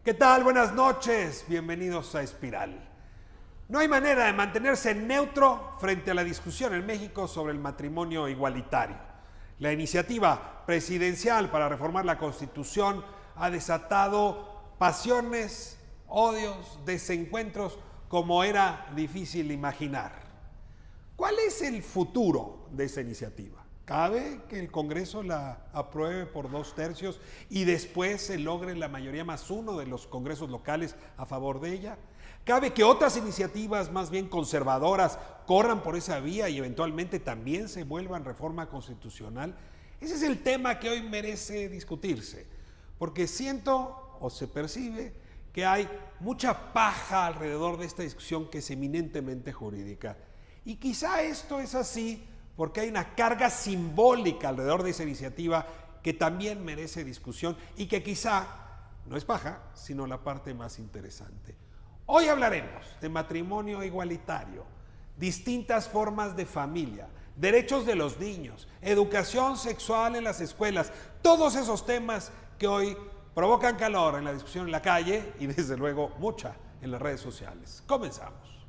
¿Qué tal? Buenas noches. Bienvenidos a Espiral. No hay manera de mantenerse neutro frente a la discusión en México sobre el matrimonio igualitario. La iniciativa presidencial para reformar la Constitución ha desatado pasiones, odios, desencuentros como era difícil imaginar. ¿Cuál es el futuro de esa iniciativa? ¿Cabe que el Congreso la apruebe por 2/3 y después se logre la mayoría +1 de los congresos locales a favor de ella? ¿Cabe que otras iniciativas más bien conservadoras corran por esa vía y eventualmente también se vuelvan reforma constitucional? Ese es el tema que hoy merece discutirse, porque siento o se percibe que hay mucha paja alrededor de esta discusión que es eminentemente jurídica. Y quizá esto es así porque hay una carga simbólica alrededor de esa iniciativa que también merece discusión y que quizá no es paja, sino la parte más interesante. Hoy hablaremos de matrimonio igualitario, distintas formas de familia, derechos de los niños, educación sexual en las escuelas, todos esos temas que hoy provocan calor en la discusión en la calle y desde luego mucha en las redes sociales. Comenzamos.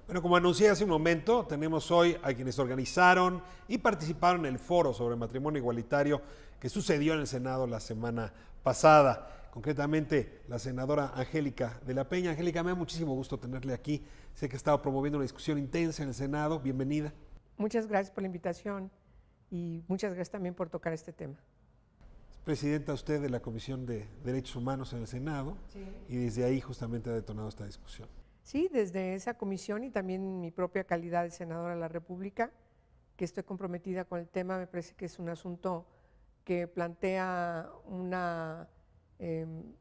Bueno, como anuncié hace un momento, tenemos hoy a quienes organizaron y participaron en el foro sobre matrimonio igualitario que sucedió en el Senado la semana pasada. Concretamente, la senadora Angélica de la Peña. Angélica, me da muchísimo gusto tenerle aquí. Sé que ha estado promoviendo una discusión intensa en el Senado. Bienvenida. Muchas gracias por la invitación y muchas gracias también por tocar este tema. Es presidenta usted de la Comisión de Derechos Humanos en el Senado, sí, y desde ahí justamente ha detonado esta discusión. Sí, desde esa comisión y también mi propia calidad de senadora de la República, que estoy comprometida con el tema, me parece que es un asunto que plantea una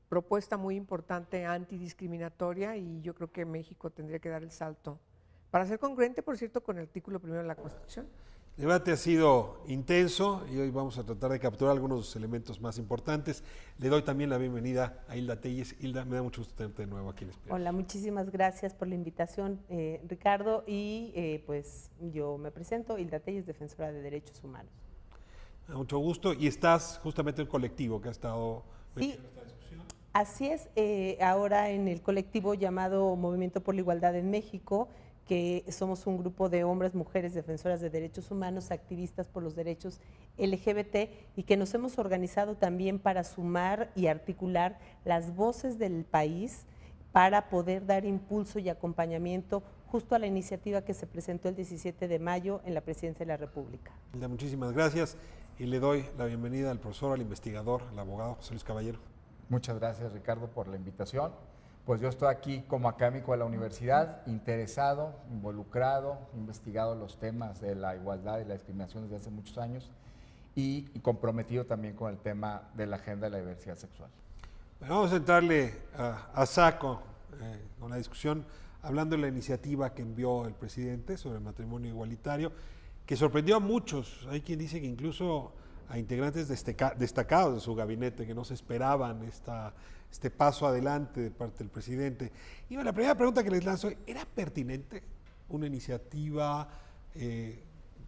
propuesta muy importante antidiscriminatoria y yo creo que México tendría que dar el salto para ser congruente, por cierto, con el artículo 1 de la Constitución. El debate ha sido intenso y hoy vamos a tratar de capturar algunos de los elementos más importantes. Le doy también la bienvenida a Hilda Telles. Hilda, me da mucho gusto tenerte de nuevo aquí en Espiral. Hola, muchísimas gracias por la invitación, Ricardo, y pues yo me presento, Hilda Telles, defensora de derechos humanos. Mucho gusto, y estás justamente en el colectivo que ha estado metido en esta discusión. Así es, ahora en el colectivo llamado Movimiento por la Igualdad en México, que somos un grupo de hombres, mujeres, defensoras de derechos humanos, activistas por los derechos LGBT y que nos hemos organizado también para sumar y articular las voces del país para poder dar impulso y acompañamiento justo a la iniciativa que se presentó el 17 de mayo en la Presidencia de la República. Muchísimas gracias y le doy la bienvenida al profesor, al investigador, al abogado José Luis Caballero. Muchas gracias, Ricardo, por la invitación. Pues yo estoy aquí como académico de la universidad, interesado, involucrado, investigado los temas de la igualdad y la discriminación desde hace muchos años y comprometido también con el tema de la agenda de la diversidad sexual. Bueno, vamos a entrarle a saco con la discusión, hablando de la iniciativa que envió el presidente sobre el matrimonio igualitario, que sorprendió a muchos. Hay quien dice que incluso a integrantes destacados de su gabinete que no se esperaban este paso adelante de parte del presidente. Y la primera pregunta que les lanzo, ¿era pertinente una iniciativa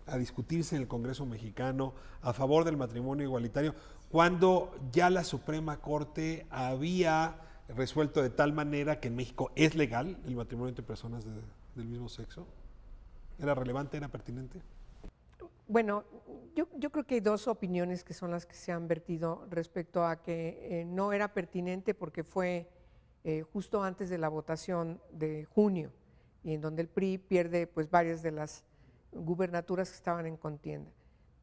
a discutirse en el Congreso mexicano a favor del matrimonio igualitario cuando ya la Suprema Corte había resuelto de tal manera que en México es legal el matrimonio entre personas del mismo sexo? ¿Era relevante, era pertinente? Bueno, yo creo que hay dos opiniones que son las que se han vertido respecto a que no era pertinente porque fue justo antes de la votación de junio y en donde el PRI pierde pues varias de las gubernaturas que estaban en contienda.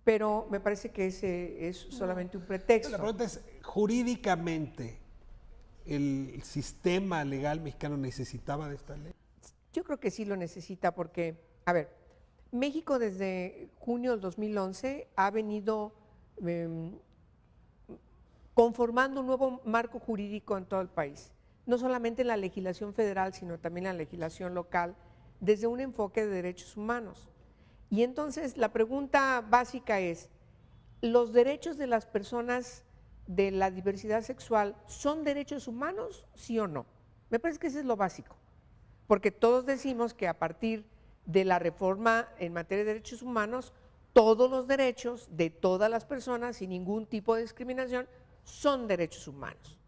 Pero me parece que ese es solamente un pretexto. La pregunta es, jurídicamente, ¿el sistema legal mexicano necesitaba de esta ley? Yo creo que sí lo necesita porque, a ver, México desde junio del 2011 ha venido conformando un nuevo marco jurídico en todo el país. no solamente en la legislación federal, sino también en la legislación local, desde un enfoque de derechos humanos. Y entonces la pregunta básica es, ¿los derechos de las personas de la diversidad sexual son derechos humanos, sí o no? Me parece que eso es lo básico, porque todos decimos que a partir de la reforma en materia de derechos humanos, todos los derechos de todas las personas, sin ningún tipo de discriminación, son derechos humanos.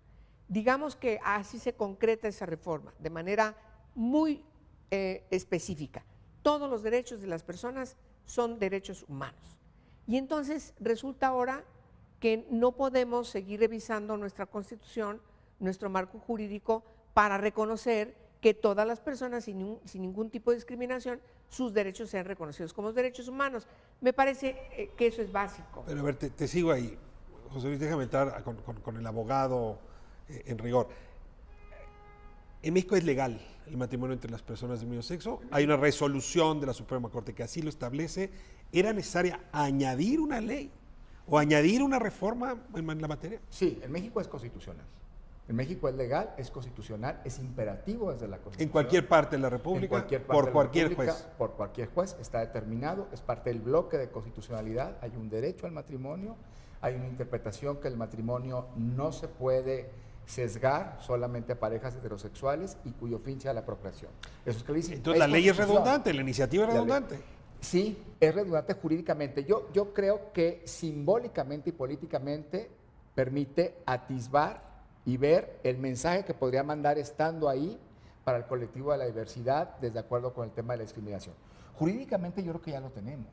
Digamos que así se concreta esa reforma, de manera muy específica. Todos los derechos de las personas son derechos humanos. Y entonces resulta ahora que no podemos seguir revisando nuestra Constitución, nuestro marco jurídico, para reconocer que todas las personas, sin ningún tipo de discriminación, sus derechos sean reconocidos como derechos humanos. Me parece que eso es básico. Pero a ver, te sigo ahí. José Luis, déjame entrar con el abogado en rigor. En México es legal el matrimonio entre las personas del mismo sexo. Hay una resolución de la Suprema Corte que así lo establece. ¿Era necesaria añadir una ley o añadir una reforma en la materia? Sí, en México es constitucional. En México es legal, es constitucional, es imperativo desde la Constitución. En cualquier parte de la República, por cualquier juez. Por cualquier juez, está determinado, es parte del bloque de constitucionalidad, hay un derecho al matrimonio, hay una interpretación que el matrimonio no se puede sesgar solamente a parejas heterosexuales y cuyo fin sea la procreación. Eso es clarísimo. Entonces la ley es redundante, la iniciativa es redundante. Sí, es redundante jurídicamente. Yo creo que simbólicamente y políticamente permite atisbar y ver el mensaje que podría mandar estando ahí para el colectivo de la diversidad, desde acuerdo con el tema de la discriminación. Jurídicamente yo creo que ya lo tenemos.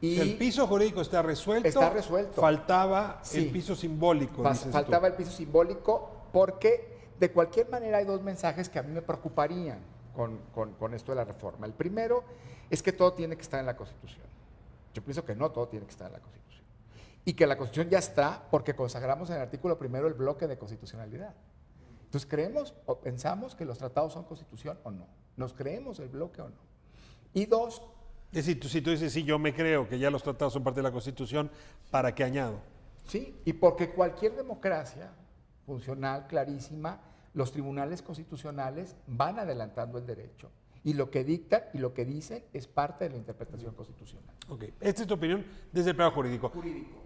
Y el piso jurídico está resuelto. Está resuelto. Faltaba el piso simbólico. Faltaba el piso simbólico porque de cualquier manera hay dos mensajes que a mí me preocuparían con esto de la reforma. El primero es que todo tiene que estar en la Constitución. Yo pienso que no todo tiene que estar en la Constitución. Y que la Constitución ya está porque consagramos en el artículo primero el bloque de constitucionalidad. Entonces, ¿creemos o pensamos que los tratados son Constitución o no? ¿Nos creemos el bloque o no? Y dos... Es decir, si tú dices, sí, yo me creo que ya los tratados son parte de la Constitución, ¿para qué añado? Sí, y porque cualquier democracia funcional, clarísima, los tribunales constitucionales van adelantando el derecho. Y lo que dictan y lo que dicen es parte de la interpretación constitucional. Ok, esta es tu opinión desde el plano jurídico.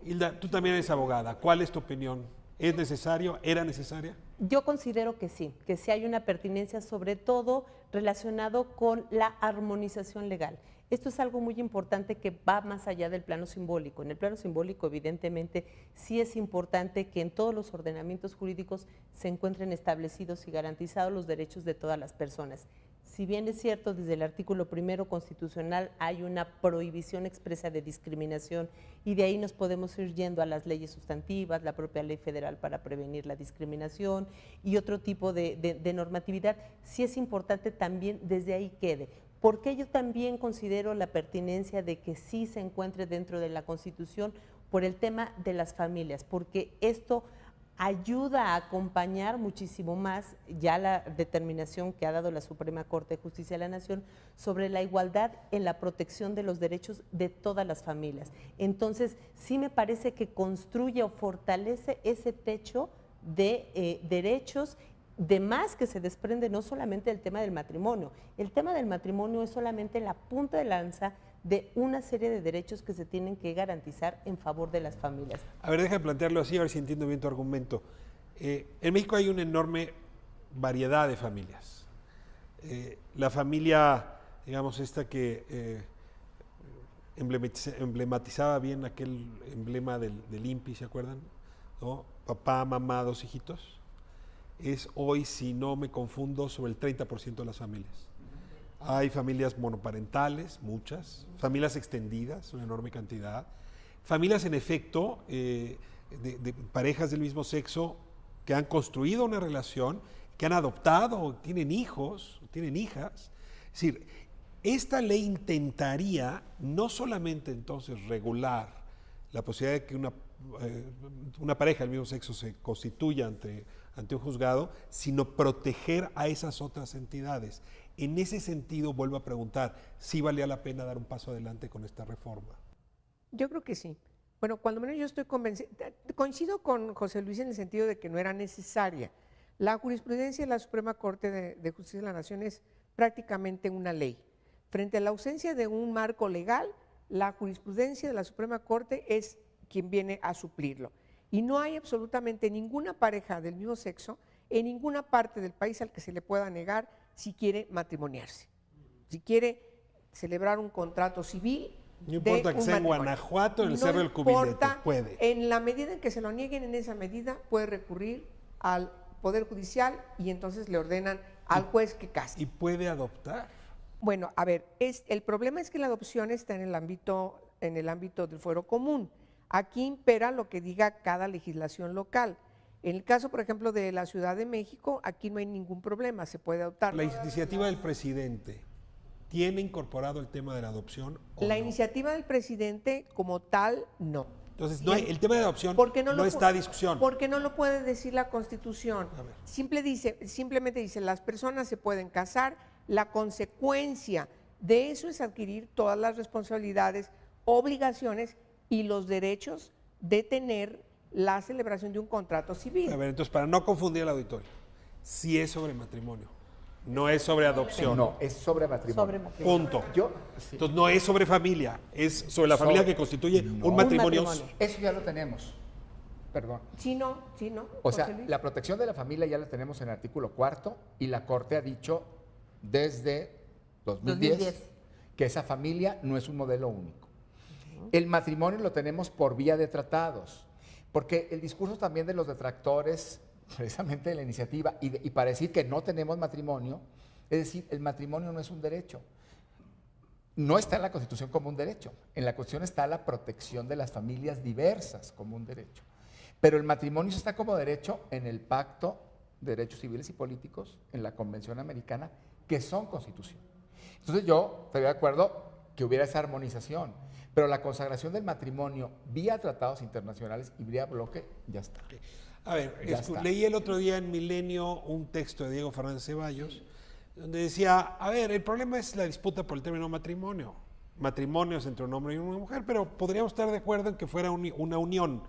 Hilda, tú también eres abogada. ¿Cuál es tu opinión? ¿Es necesario? ¿Era necesaria? Yo considero que sí hay una pertinencia, sobre todo relacionado con la armonización legal. Esto es algo muy importante que va más allá del plano simbólico. En el plano simbólico, evidentemente, sí es importante que en todos los ordenamientos jurídicos se encuentren establecidos y garantizados los derechos de todas las personas. Si bien es cierto, desde el artículo primero constitucional hay una prohibición expresa de discriminación y de ahí nos podemos ir yendo a las leyes sustantivas, la propia ley federal para prevenir la discriminación y otro tipo de normatividad, sí es importante también desde ahí quede. Porque yo también considero la pertinencia de que sí se encuentre dentro de la Constitución por el tema de las familias, porque esto ayuda a acompañar muchísimo más ya la determinación que ha dado la Suprema Corte de Justicia de la Nación sobre la igualdad en la protección de los derechos de todas las familias. Entonces, sí me parece que construye o fortalece ese techo de derechos de más que se desprende no solamente del tema del matrimonio. El tema del matrimonio es solamente la punta de lanza de una serie de derechos que se tienen que garantizar en favor de las familias. A ver, déjame plantearlo así, a ver si entiendo bien tu argumento. En México hay una enorme variedad de familias. La familia, digamos, esta que emblematizaba bien aquel emblema del INPI, ¿se acuerdan? ¿No? Papá, mamá, dos hijitos. Es hoy, si no me confundo, sobre el 30% de las familias. Hay familias monoparentales, muchas, familias extendidas, una enorme cantidad, familias en efecto de parejas del mismo sexo que han construido una relación, que han adoptado, tienen hijos, tienen hijas. Es decir, esta ley intentaría no solamente entonces regular la posibilidad de que una pareja del mismo sexo se constituya ante un juzgado, sino proteger a esas otras entidades. En ese sentido, vuelvo a preguntar, ¿sí valía la pena dar un paso adelante con esta reforma? Yo creo que sí. Bueno, cuando menos yo estoy convencida, coincido con José Luis en el sentido de que no era necesaria, La jurisprudencia de la Suprema Corte de Justicia de la Nación es prácticamente una ley. Frente a la ausencia de un marco legal, la jurisprudencia de la Suprema Corte es quien viene a suplirlo. Y no hay absolutamente ninguna pareja del mismo sexo en ninguna parte del país al que se le pueda negar si quiere matrimoniarse, si quiere celebrar un contrato civil. No importa que sea en Guanajuato, en el Cerro del Cubilete, puede. En la medida en que se lo nieguen, en esa medida puede recurrir al Poder Judicial y entonces le ordenan al juez que case. ¿Y puede adoptar? Bueno, a ver, el problema es que la adopción está en el ámbito del fuero común. Aquí impera lo que diga cada legislación local. En el caso, por ejemplo, de la Ciudad de México, aquí no hay ningún problema, se puede adoptar. La iniciativa del presidente ¿tiene incorporado el tema de la adopción o La no? iniciativa del presidente como tal, no. Entonces, no hay, el tema de adopción no está a discusión. Porque no lo puede decir la Constitución. Simplemente dice, las personas se pueden casar, la consecuencia de eso es adquirir todas las responsabilidades, obligaciones y los derechos de tener la celebración de un contrato civil. A ver, entonces, para no confundir al auditorio, sí es sobre matrimonio, no es sobre adopción. No, es sobre matrimonio. Sobre matrimonio. Punto. Sí. Entonces, no es sobre familia, es sobre la familia que constituye un matrimonio. Eso ya lo tenemos. Perdón. Sí, no. O sea, José Luis. la protección de la familia ya la tenemos en el artículo 4 y la Corte ha dicho desde 2010 que esa familia no es un modelo único. El matrimonio lo tenemos por vía de tratados, porque el discurso también de los detractores, precisamente de la iniciativa, y para decir que no tenemos matrimonio, es decir, el matrimonio no es un derecho. No está en la Constitución como un derecho. En la Constitución está la protección de las familias diversas como un derecho. Pero el matrimonio está como derecho en el Pacto de Derechos Civiles y Políticos, en la Convención Americana, que son Constitución. Entonces yo estaría de acuerdo que hubiera esa armonización, pero la consagración del matrimonio vía tratados internacionales y vía bloque ya está. A ver, leí el otro día en Milenio un texto de Diego Fernández Ceballos, donde decía, a ver, el problema es la disputa por el término matrimonio. Matrimonio es entre un hombre y una mujer, pero podríamos estar de acuerdo en que fuera una unión.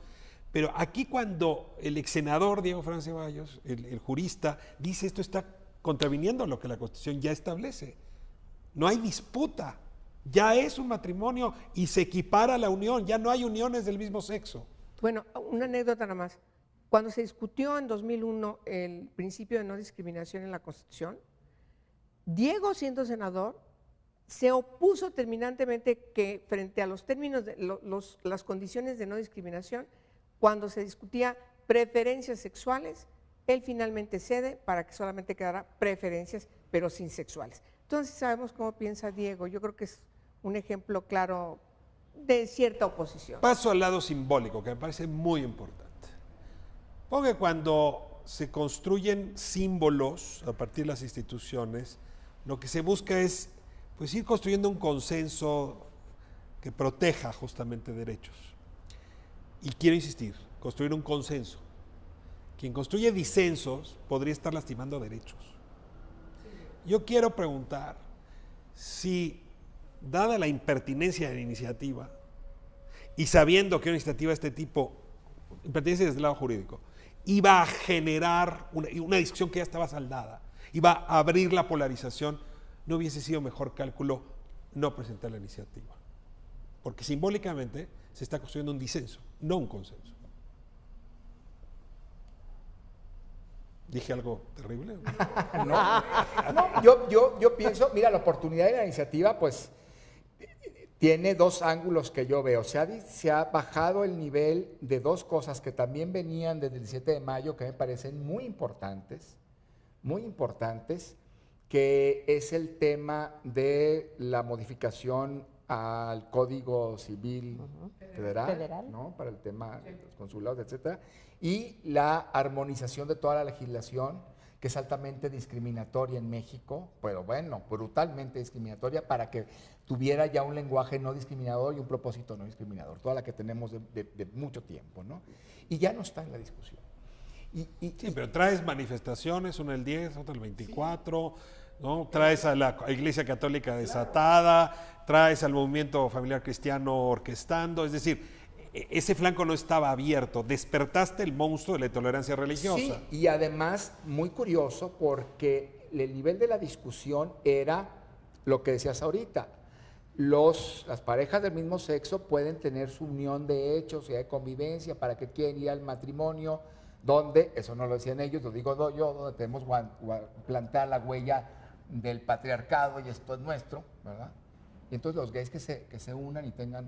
Pero aquí cuando el ex senador Diego Fernández Ceballos, el jurista, dice esto está contraviniendo lo que la Constitución ya establece. No hay disputa, ya es un matrimonio y se equipara a la unión, ya no hay uniones del mismo sexo. Bueno, una anécdota nada más. Cuando se discutió en 2001 el principio de no discriminación en la Constitución, Diego, siendo senador, se opuso terminantemente que frente a los términos, las condiciones de no discriminación, cuando se discutía preferencias sexuales, él finalmente cede para que solamente quedara preferencias, pero sin sexuales. Entonces sabemos cómo piensa Diego. Yo creo que es un ejemplo claro de cierta oposición. Paso al lado simbólico, que me parece muy importante. Porque cuando se construyen símbolos a partir de las instituciones, lo que se busca es pues, ir construyendo un consenso que proteja justamente derechos. Y quiero insistir, construir un consenso. Quien construye disensos podría estar lastimando derechos. Yo quiero preguntar si, dada la impertinencia de la iniciativa, y sabiendo que una iniciativa de este tipo, impertinencia desde el lado jurídico, iba a generar una discusión que ya estaba saldada, iba a abrir la polarización, no hubiese sido mejor cálculo no presentar la iniciativa. Porque simbólicamente se está construyendo un disenso, no un consenso. ¿Dije algo terrible? No, yo pienso, mira, la oportunidad de la iniciativa, pues, tiene dos ángulos que yo veo. Se ha bajado el nivel de dos cosas que también venían desde el 17 de mayo, que me parecen muy importantes, que es el tema de la modificación al Código Civil Federal. ¿No? Para el tema de los consulados, etcétera, y la armonización de toda la legislación, que es altamente discriminatoria en México, pero bueno, brutalmente discriminatoria, para que tuviera ya un lenguaje no discriminador y un propósito no discriminador, toda la que tenemos de mucho tiempo, ¿no? Y ya no está en la discusión. Sí, pero traes manifestaciones, una el 10, otra el 24, ¿no? Traes a la Iglesia Católica desatada, traes al movimiento familiar cristiano orquestando, es decir, ese flanco no estaba abierto. Despertaste el monstruo de la intolerancia religiosa. Sí, y además, muy curioso, porque el nivel de la discusión era lo que decías ahorita. Las parejas del mismo sexo pueden tener su unión de hechos y de convivencia, para que quieren ir al matrimonio, donde, eso no lo decían ellos, lo digo yo, donde tenemos plantar la huella del patriarcado y esto es nuestro, ¿verdad? Y entonces los gays que se unan y tengan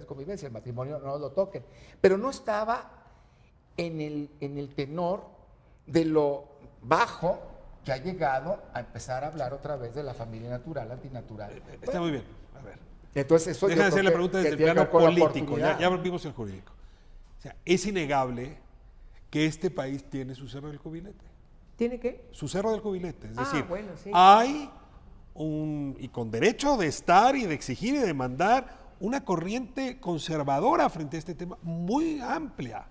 convivencia, el matrimonio no lo toquen. Pero no estaba en el tenor de lo bajo que ha llegado a empezar a hablar otra vez de la familia natural, antinatural. Está muy bien, a ver. Entonces eso Déjame hacer la pregunta desde el plano político, ya volvimos al jurídico. O sea, es innegable que este país tiene su cerro del cubilete. ¿Tiene qué? Su cerro del cubilete, es decir, bueno, sí. hay y con derecho de estar y de exigir y de demandar una corriente conservadora frente a este tema muy amplia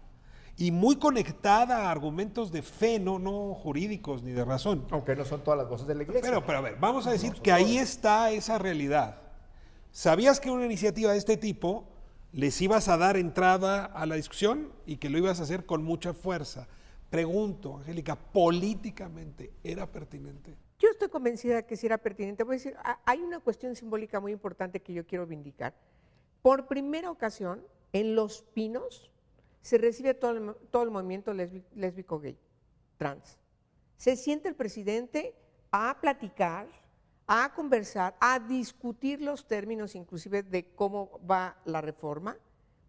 y muy conectada a argumentos de fe, no jurídicos ni de razón. Aunque no son todas las voces de la iglesia. Pero a ver, vamos a decir que ahí está esa realidad. ¿Sabías que una iniciativa de este tipo les ibas a dar entrada a la discusión y que lo ibas a hacer con mucha fuerza? Pregunto, Angélica, ¿políticamente era pertinente? Yo estoy convencida de que sí era pertinente. Voy a decir, hay una cuestión simbólica muy importante que yo quiero vindicar. Por primera ocasión, en Los Pinos, se recibe todo el movimiento lésbico gay, trans. Se siente el presidente a platicar, a conversar, a discutir los términos inclusive de cómo va la reforma,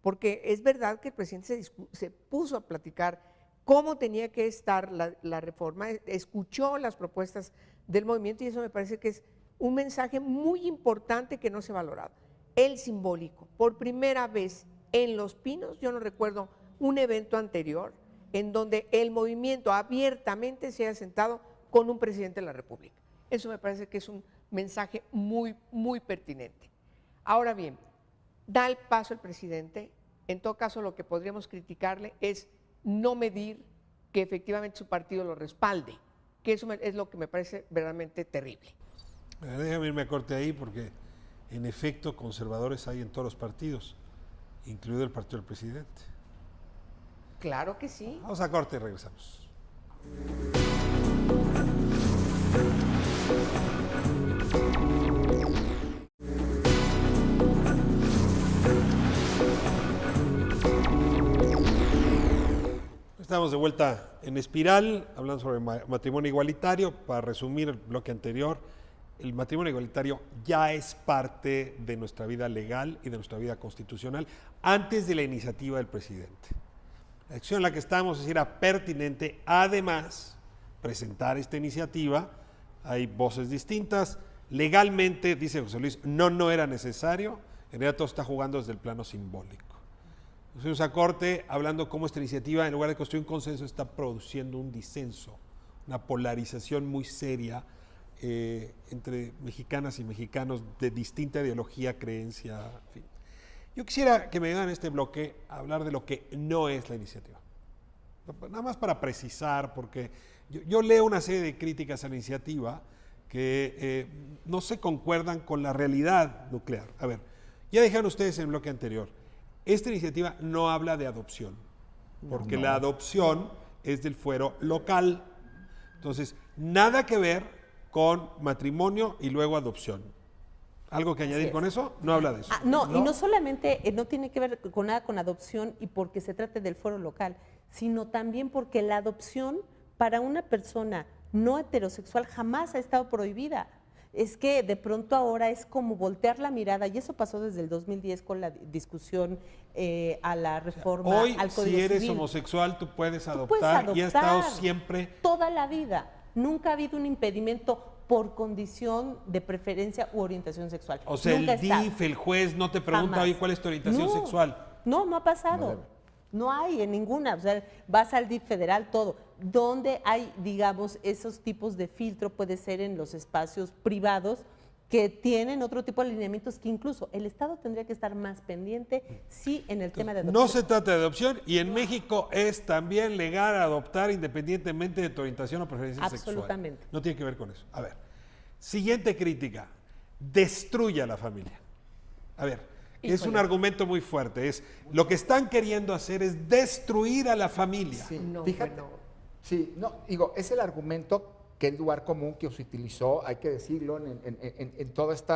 porque es verdad que el presidente se puso a platicar cómo tenía que estar la reforma, escuchó las propuestas del movimiento y eso me parece que es un mensaje muy importante que no se ha valorado. El simbólico, por primera vez en Los Pinos, yo no recuerdo un evento anterior en donde el movimiento abiertamente se haya sentado con un presidente de la República. Eso me parece que es un mensaje muy, muy pertinente. Ahora bien, da el paso el presidente, en todo caso lo que podríamos criticarle es no medir que efectivamente su partido lo respalde, que eso es lo que me parece verdaderamente terrible. Déjame irme a corte ahí porque en efecto conservadores hay en todos los partidos, incluido el partido del presidente. Claro que sí. Vamos a corte y regresamos. Estamos de vuelta en Espiral, hablando sobre matrimonio igualitario. Para resumir el bloque anterior, el matrimonio igualitario ya es parte de nuestra vida legal y de nuestra vida constitucional antes de la iniciativa del presidente. La acción en la que estamos es era pertinente, además, presentar esta iniciativa. Hay voces distintas. Legalmente, dice José Luis, no era necesario. En realidad todo está jugando desde el plano simbólico. Nos fuimos a corte hablando cómo esta iniciativa, en lugar de construir un consenso, está produciendo un disenso, una polarización muy seria entre mexicanas y mexicanos de distinta ideología, creencia, en fin. Yo quisiera que me ayudaran en este bloque a hablar de lo que no es la iniciativa. Nada más para precisar, porque yo leo una serie de críticas a la iniciativa que no se concuerdan con la realidad nuclear. A ver, ya dejaron ustedes en el bloque anterior. Esta iniciativa no habla de adopción, porque la adopción es del fuero local. Entonces, nada que ver con matrimonio y luego adopción. ¿Algo que añadir con eso? No habla de eso. No, y no solamente no tiene que ver con nada con adopción y porque se trate del fuero local, sino también porque la adopción para una persona no heterosexual jamás ha estado prohibida. Es que de pronto ahora es como voltear la mirada, y eso pasó desde el 2010 con la discusión a la reforma hoy, al Código si eres Civil. homosexual, tú puedes adoptar y ha estado siempre. Toda la vida. Nunca ha habido un impedimento por condición de preferencia u orientación sexual. O sea, Nunca el DIF, el juez, no te pregunta hoy cuál es tu orientación sexual. No ha pasado. No hay en ninguna. O sea, vas al DIF federal, todo. Donde hay, digamos, esos tipos de filtro puede ser en los espacios privados que tienen otro tipo de alineamientos que incluso el Estado tendría que estar más pendiente, sí, en el tema de adopción. No se trata de adopción y en México es también legal adoptar independientemente de tu orientación o preferencia sexual. Absolutamente. No tiene que ver con eso. A ver, siguiente crítica, destruye a la familia. A ver, Es un argumento muy fuerte. Es lo que están queriendo hacer es destruir a la familia. Sí, No, fíjate. bueno. Sí, no, digo, es el argumento que el lugar común que se utilizó, hay que decirlo, en todo este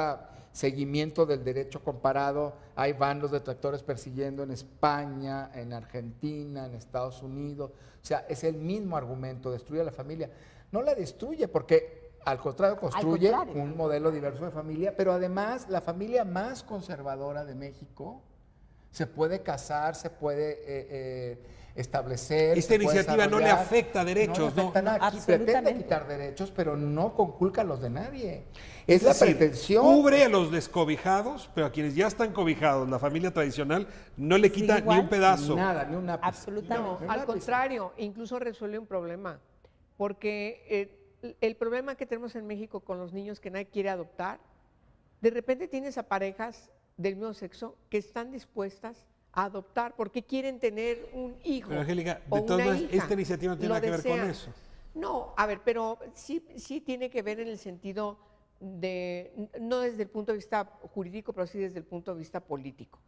seguimiento del derecho comparado. Hay bandos de detractores persiguiendo en España, en Argentina, en Estados Unidos. O sea, es el mismo argumento, destruye a la familia. No la destruye porque, al contrario, construye un modelo diverso de familia, pero además la familia más conservadora de México se puede casar, se puede establecer. Esta iniciativa no le afecta derechos, no le afecta nada. Pretende quitar derechos, pero no conculca los de nadie. Es la pretensión. Cubre a los descobijados, pero a quienes ya están cobijados, la familia tradicional, no le quita ni un pedazo. Nada, ni un ápice. Absolutamente. No, al contrario, incluso resuelve un problema, porque el problema que tenemos en México con los niños que nadie quiere adoptar, de repente tienes a parejas del mismo sexo que están dispuestas a adoptar porque quieren tener un hijo. Pero Angélica, o de todas una maneras, hija, esta iniciativa no tiene lo nada que ver con desean. eso. No, a ver, pero sí tiene que ver en el sentido de, no desde el punto de vista jurídico, pero sí desde el punto de vista político.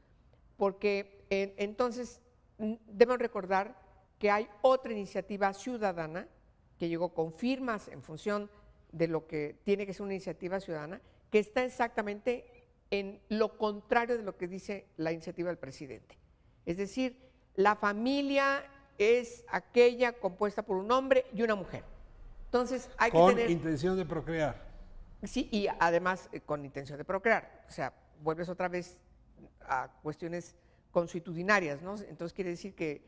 Porque entonces debemos recordar que hay otra iniciativa ciudadana que llegó con firmas en función de lo que tiene que ser una iniciativa ciudadana, que está exactamente en lo contrario de lo que dice la iniciativa del presidente. Es decir, la familia es aquella compuesta por un hombre y una mujer. Entonces hay Con que tener... intención de procrear. Sí, y además con intención de procrear. O sea, vuelves otra vez a cuestiones consuetudinarias, ¿no? Entonces quiere decir que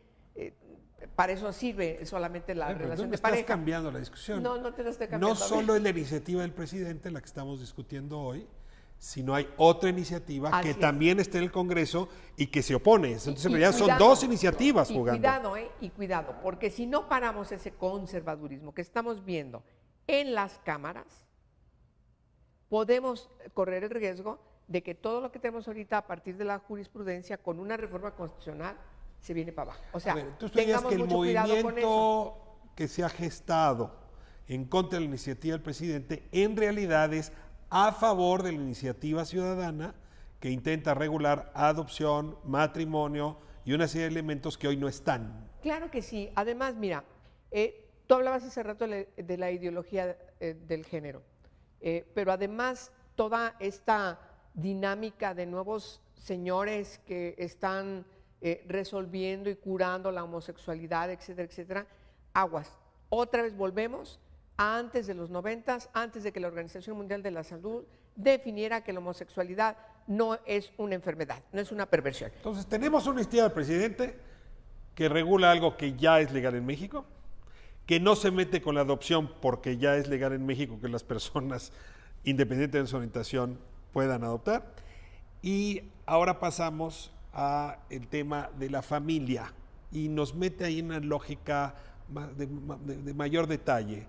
para eso sirve solamente la Pero relación tú me de estás pareja. cambiando la discusión. No, no te lo estoy cambiando. No solo es la iniciativa del presidente la que estamos discutiendo hoy, sino hay otra iniciativa Así que es. también está en el Congreso y que se opone. Entonces, en Y realidad son cuidado, dos iniciativas y jugando. cuidado, porque si no paramos ese conservadurismo que estamos viendo en las cámaras, podemos correr el riesgo de que todo lo que tenemos ahorita a partir de la jurisprudencia con una reforma constitucional se viene para abajo. O sea, A ver, tú dirías tengamos que el mucho cuidado con eso. movimiento que se ha gestado en contra de la iniciativa del presidente en realidad es a favor de la iniciativa ciudadana que intenta regular adopción, matrimonio y una serie de elementos que hoy no están. Claro que sí. Además, mira, tú hablabas hace rato de la ideología del género, pero además toda esta dinámica de nuevos señores que están resolviendo y curando la homosexualidad, etcétera, etcétera, aguas. Otra vez volvemos a antes de los 90, antes de que la Organización Mundial de la Salud definiera que la homosexualidad no es una enfermedad, no es una perversión. Entonces, tenemos una iniciativa del presidente que regula algo que ya es legal en México, que no se mete con la adopción porque ya es legal en México que las personas, independientemente de su orientación, puedan adoptar. Y ahora pasamos a el tema de la familia y nos mete ahí en una lógica de mayor detalle.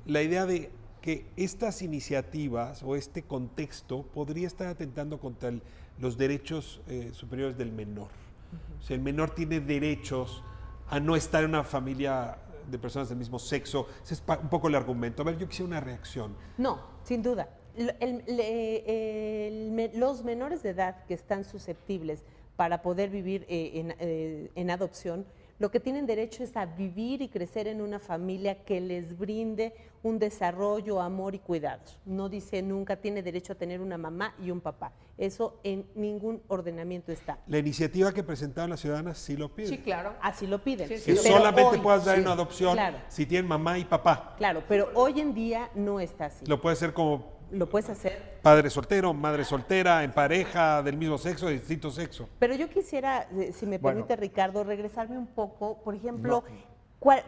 La idea de que estas iniciativas o este contexto podría estar atentando contra los derechos superiores del menor. O sea, el menor tiene derechos a no estar en una familia de personas del mismo sexo. Ese es un poco el argumento. A ver, yo quisiera una reacción. No, sin duda. Los menores de edad que están susceptibles para poder vivir en adopción, lo que tienen derecho es a vivir y crecer en una familia que les brinde un desarrollo, amor y cuidados. No dice nunca tiene derecho a tener una mamá y un papá. Eso en ningún ordenamiento está. La iniciativa que presentaron las ciudadanas sí lo pide. Sí, claro. Así lo piden. Sí, sí. Que Pero solamente hoy- puedas dar sí, una adopción claro. si tienen mamá y papá. Claro, pero hoy en día no está así. Lo puede hacer como Lo puedes hacer. padre soltero, madre soltera, en pareja, del mismo sexo, de distinto sexo. Pero yo quisiera, si me Bueno. permite, Ricardo, regresarme un poco. Por ejemplo,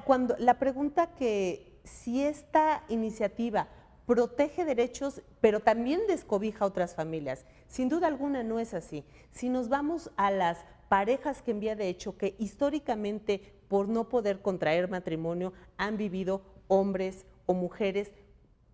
cuando la pregunta que si esta iniciativa protege derechos, pero también descobija a otras familias. Sin duda alguna no es así. Si nos vamos a las parejas que en vía de hecho, que históricamente por no poder contraer matrimonio han vivido hombres o mujeres,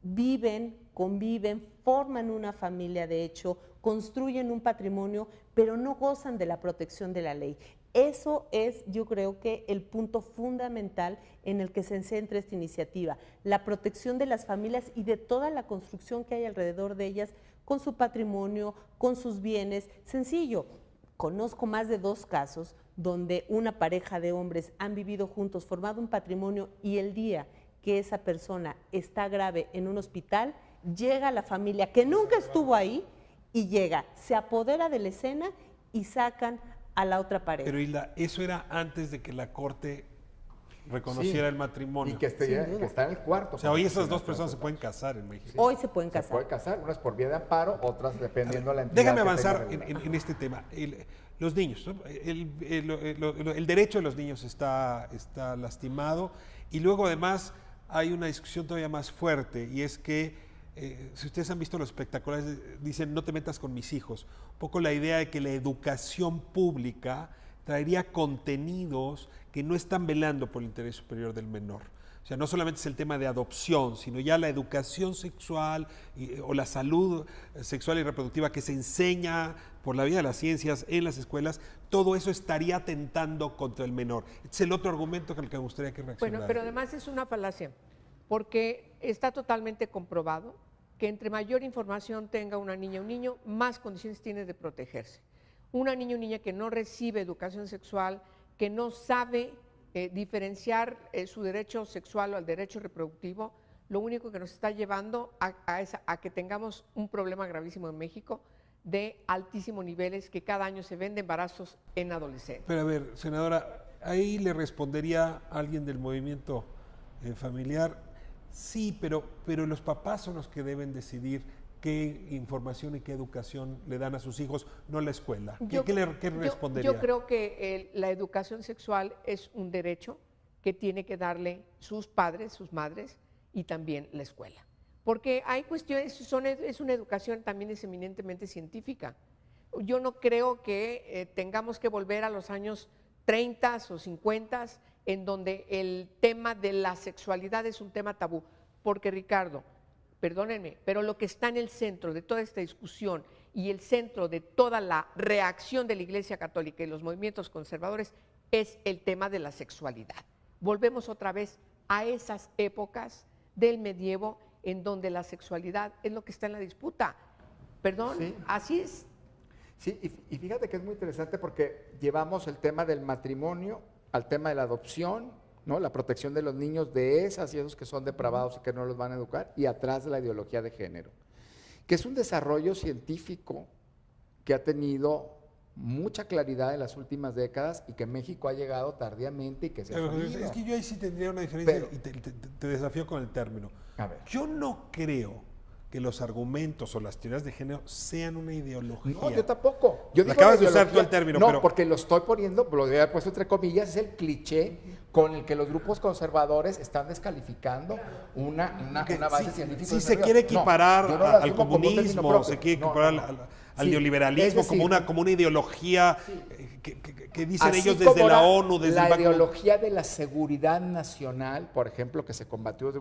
viven, conviven, forman una familia de hecho, construyen un patrimonio, pero no gozan de la protección de la ley. Eso es, yo creo que el punto fundamental en el que se centra esta iniciativa, la protección de las familias y de toda la construcción que hay alrededor de ellas, con su patrimonio, con sus bienes. Sencillo, conozco más de 2 casos donde una pareja de hombres han vivido juntos, formado un patrimonio, y el día que esa persona está grave en un hospital, llega la familia que nunca estuvo ahí y llega, se apodera de la escena y sacan a la otra pareja. Pero Hilda, eso era antes de que la Corte reconociera el matrimonio. Y que está en el cuarto. O sea, hoy esas 2 personas se pueden casar en México. Hoy se pueden Se casar. puede casar, unas por vía de amparo, otras dependiendo de la entidad. Déjame que avanzar tenga regular. en este tema. Los niños, ¿no? El derecho de los niños está lastimado, y luego además hay una discusión todavía más fuerte, y es que si ustedes han visto los espectaculares, dicen no te metas con mis hijos. Un poco la idea de que la educación pública traería contenidos que no están velando por el interés superior del menor. O sea, no solamente es el tema de adopción, sino ya la educación sexual o la salud sexual y reproductiva que se enseña por la vía de las ciencias en las escuelas, todo eso estaría atentando contra el menor. Este es el otro argumento con el que me gustaría que reaccionara. Bueno, pero además es una falacia, porque está totalmente comprobado que entre mayor información tenga una niña o un niño, más condiciones tiene de protegerse. Una niña o niña que no recibe educación sexual, que no sabe diferenciar su derecho sexual o el derecho reproductivo, lo único que nos está llevando a que tengamos un problema gravísimo en México de altísimos niveles, que cada año se ven de embarazos en adolescentes. Pero a ver, senadora, ahí le respondería alguien del movimiento familiar, sí, pero los papás son los que deben decidir qué información y qué educación le dan a sus hijos, no la escuela. ¿Qué respondería? Yo creo que la educación sexual es un derecho que tiene que darle sus padres, sus madres, y también la escuela. Porque hay cuestiones, es una educación también es eminentemente científica. Yo no creo que tengamos que volver a los años 30 o 50, en donde el tema de la sexualidad es un tema tabú. Porque, Ricardo, perdónenme, pero lo que está en el centro de toda esta discusión y el centro de toda la reacción de la Iglesia Católica y los movimientos conservadores es el tema de la sexualidad. Volvemos otra vez a esas épocas del medievo en donde la sexualidad es lo que está en la disputa. Perdón, sí. Así es. Sí, y fíjate que es muy interesante porque llevamos el tema del matrimonio al tema de la adopción, ¿no? La protección de los niños de esas y esos que son depravados y que no los van a educar, y atrás de la ideología de género, que es un desarrollo científico que ha tenido mucha claridad en las últimas décadas y que México ha llegado tardíamente y que se ha Es que yo ahí sí tendría una diferencia, y te desafío con el término. A ver. Yo no creo que los argumentos o las teorías de género sean una ideología. No, yo tampoco. Yo acabas de usar tú el término. No, pero porque lo estoy poniendo, lo había puesto entre comillas, es el cliché con el que los grupos conservadores están descalificando una base científica. Si se quiere equiparar al comunismo, se quiere equiparar al neoliberalismo, es decir, como una ideología que dicen ellos desde la ONU, desde la ideología de la seguridad nacional, por ejemplo, que se combatió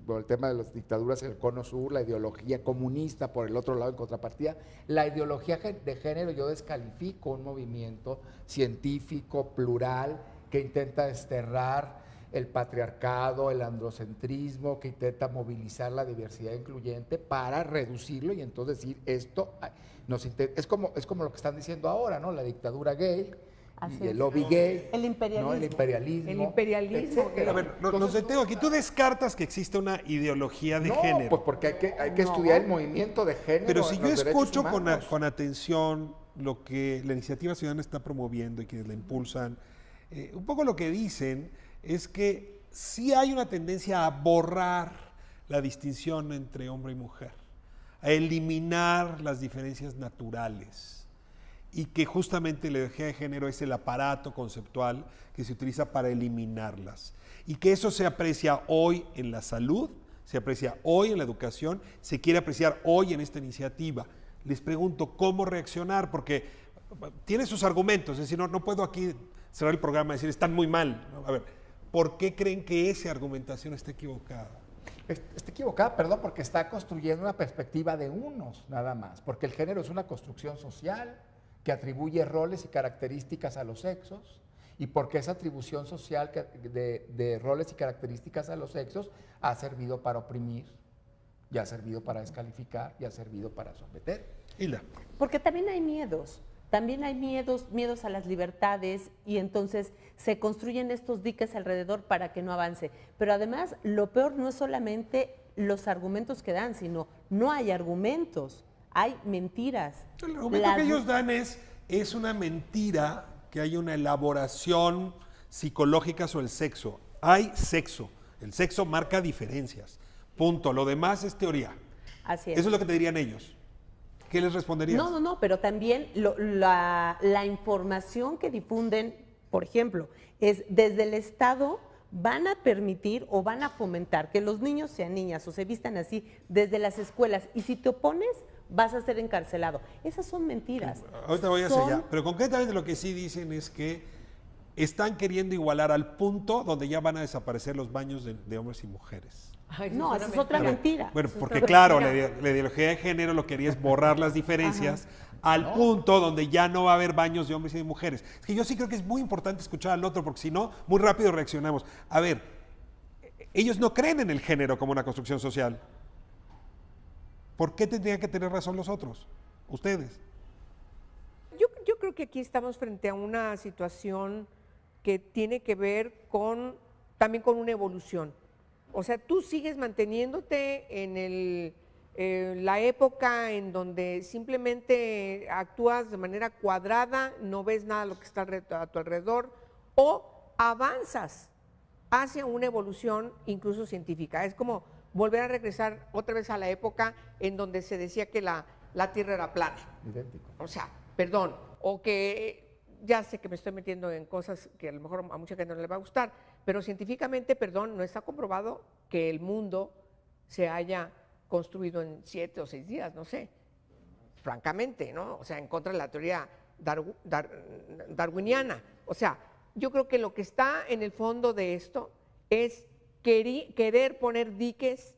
por el tema de las dictaduras en el Cono Sur, la ideología comunista por el otro lado en contrapartida, la ideología de género. Yo descalifico un movimiento científico plural que intenta desterrar el patriarcado, el androcentrismo, que intenta movilizar la diversidad incluyente para reducirlo y entonces decir esto es como lo que están diciendo ahora, ¿no? La dictadura gay. Así y el es. lobby gay, el imperialismo, ¿no? El imperialismo. A ver, nos detengo aquí. ¿Tú descartas que existe una ideología de género? No, pues porque hay que estudiar el movimiento de género. Pero si yo escucho con atención lo que la iniciativa ciudadana está promoviendo y quienes la impulsan, un poco lo que dicen es que sí hay una tendencia a borrar la distinción entre hombre y mujer, a eliminar las diferencias naturales, y que justamente la ideología de género es el aparato conceptual que se utiliza para eliminarlas, y que eso se aprecia hoy en la salud, se aprecia hoy en la educación, se quiere apreciar hoy en esta iniciativa. Les pregunto cómo reaccionar, porque tiene sus argumentos, es decir, no puedo aquí cerrar el programa y decir están muy mal, ¿no? A ver, ¿por qué creen que esa argumentación está equivocada? Está equivocada, perdón, porque está construyendo una perspectiva de unos nada más, porque el género es una construcción social, que atribuye roles y características a los sexos, y porque esa atribución social de roles y características a los sexos ha servido para oprimir, y ha servido para descalificar, y ha servido para someter. Hilda. Porque también hay miedos a las libertades, y entonces se construyen estos diques alrededor para que no avance. Pero además, lo peor no es solamente los argumentos que dan, sino no hay argumentos, hay mentiras. El argumento que ellos dan es una mentira que hay una elaboración psicológica sobre el sexo. Hay sexo, el sexo marca diferencias, punto. Lo demás es teoría. Así es. Eso es lo que te dirían ellos. ¿Qué les responderías? No, pero también la información que difunden, por ejemplo, es desde el Estado van a permitir o van a fomentar que los niños sean niñas o se vistan así desde las escuelas, y si te opones vas a ser encarcelado. Esas son mentiras. Ahorita voy hacia allá, pero concretamente lo que sí dicen es que están queriendo igualar al punto donde ya van a desaparecer los baños de hombres y mujeres. Ay, No, esa es otra mentira. Bueno, Esa es porque otra claro, mentira. la ideología de género lo que quería es borrar las diferencias al punto donde ya no va a haber baños de hombres y de mujeres. Es que yo sí creo que es muy importante escuchar al otro, porque si no, muy rápido reaccionamos. A ver, ellos no creen en el género como una construcción social. ¿Por qué tendrían que tener razón los otros? Ustedes. Yo creo que aquí estamos frente a una situación que tiene que ver también con una evolución. O sea, tú sigues manteniéndote en la época en donde simplemente actúas de manera cuadrada, no ves nada de lo que está a tu alrededor, o avanzas hacia una evolución incluso científica. Es como volver a regresar otra vez a la época en donde se decía que la Tierra era plana. Idéntico. O sea, perdón, o que ya sé que me estoy metiendo en cosas que a lo mejor a mucha gente no le va a gustar, pero científicamente, perdón, no está comprobado que el mundo se haya construido en 7 o 6 días, no sé, francamente, ¿no? O sea, en contra de la teoría darwiniana. O sea, yo creo que lo que está en el fondo de esto es querer poner diques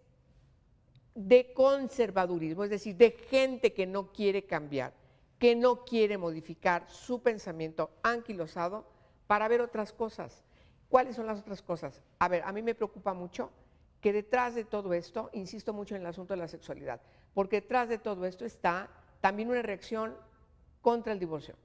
de conservadurismo, es decir, de gente que no quiere cambiar, que no quiere modificar su pensamiento anquilosado para ver otras cosas. ¿Cuáles son las otras cosas? A ver, a mí me preocupa mucho que detrás de todo esto, insisto mucho en el asunto de la sexualidad, porque detrás de todo esto está también una reacción contra el divorcio,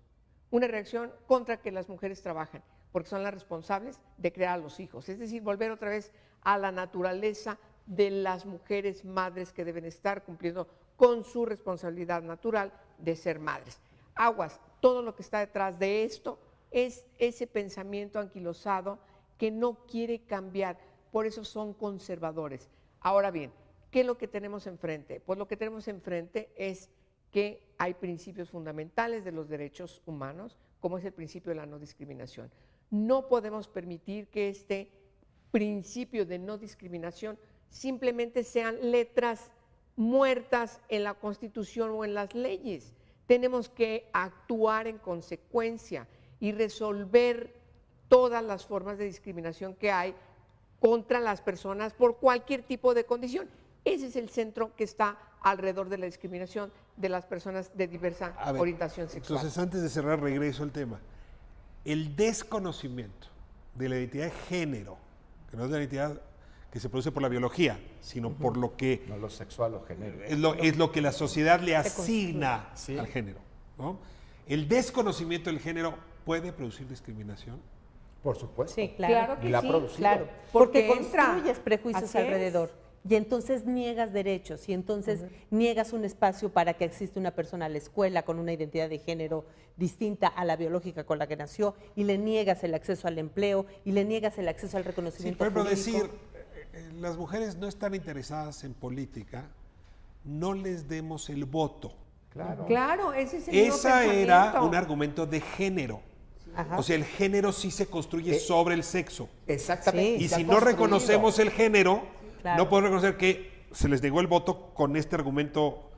una reacción contra que las mujeres trabajen, porque son las responsables de crear a los hijos, es decir, volver otra vez a la naturaleza de las mujeres madres que deben estar cumpliendo con su responsabilidad natural de ser madres. Aguas, todo lo que está detrás de esto es ese pensamiento anquilosado que no quiere cambiar, por eso son conservadores. Ahora bien, ¿qué es lo que tenemos enfrente? Pues lo que tenemos enfrente es que hay principios fundamentales de los derechos humanos, como es el principio de la no discriminación. No podemos permitir que este principio de no discriminación simplemente sean letras muertas en la Constitución o en las leyes. Tenemos que actuar en consecuencia y resolver todas las formas de discriminación que hay contra las personas por cualquier tipo de condición. Ese es el centro que está alrededor de la discriminación de las personas de diversa orientación sexual. Entonces, antes de cerrar, regreso al tema. El desconocimiento de la identidad de género, que no es la identidad que se produce por la biología, sino por lo que... No lo sexual o género. Es lo que la sociedad le asigna al género, ¿no? El desconocimiento del género puede producir discriminación. Por supuesto. Sí, claro que y la sí, ha producido. Claro, Porque porque entra. construyes prejuicios Así es. alrededor. Y entonces niegas derechos, y entonces niegas un espacio para que exista una persona a la escuela con una identidad de género distinta a la biológica con la que nació, y le niegas el acceso al empleo, y le niegas el acceso al Sí, reconocimiento por ejemplo, jurídico. decir, las mujeres no están interesadas en política, no les demos el voto. Claro. Claro, ese es el mismo Esa era pensamiento. un argumento de género. Ajá. O sea, el género sí se construye sobre el sexo. Exactamente. Sí. Y se ha si no construido. reconocemos el género, Claro. no podemos reconocer que se les negó el voto con este argumento.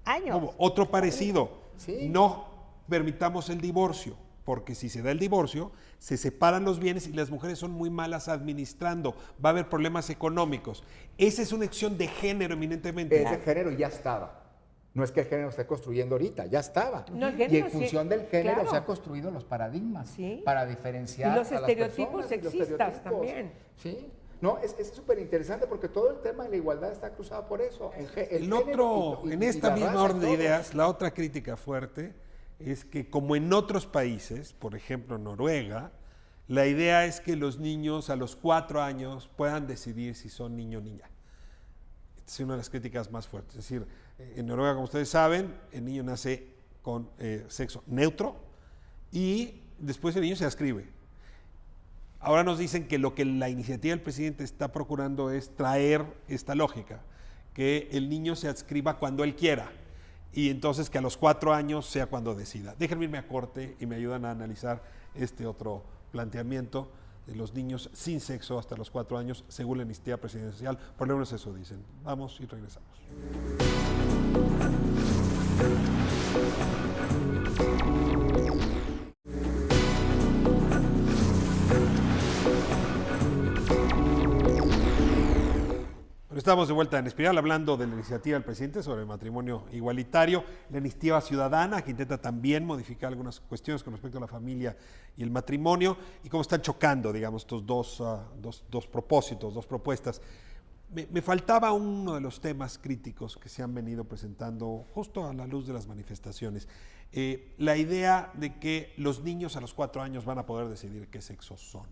Años. Como otro parecido. Sí. No permitamos el divorcio, porque si se da el divorcio, se separan los bienes y las mujeres son muy malas administrando. Va a haber problemas económicos. Esa es una acción de género eminentemente. Ese género ya estaba. No es que el género esté construyendo ahorita, ya estaba. No, el Y género en función del género claro. se han construido los paradigmas Sí. para diferenciar Y los a las estereotipos personas, y los sexistas estereotipos. también. Sí. No, es súper interesante porque todo el tema de la igualdad está cruzado por eso. El otro, en esta la misma raza, orden de todos. ideas, la otra crítica fuerte es que como en otros países, por ejemplo Noruega, la idea es que los niños a los 4 años puedan decidir si son niño o niña. Esta es una de las críticas más fuertes. Es decir, en Noruega, como ustedes saben, el niño nace con sexo neutro y después el niño se adscribe. Ahora nos dicen que lo que la iniciativa del presidente está procurando es traer esta lógica, que el niño se adscriba cuando él quiera y entonces que a los 4 años sea cuando decida. Déjenme irme a corte y me ayudan a analizar este otro planteamiento de los niños sin sexo hasta los 4 años, según la iniciativa presidencial. Por lo menos eso dicen. Vamos y regresamos. Estamos de vuelta en Espiral hablando de la iniciativa del presidente sobre el matrimonio igualitario, la iniciativa ciudadana que intenta también modificar algunas cuestiones con respecto a la familia y el matrimonio y cómo están chocando, digamos, estos dos propósitos, dos propuestas. Me faltaba uno de los temas críticos que se han venido presentando justo a la luz de las manifestaciones. La idea de que los niños a los 4 años van a poder decidir qué sexo son.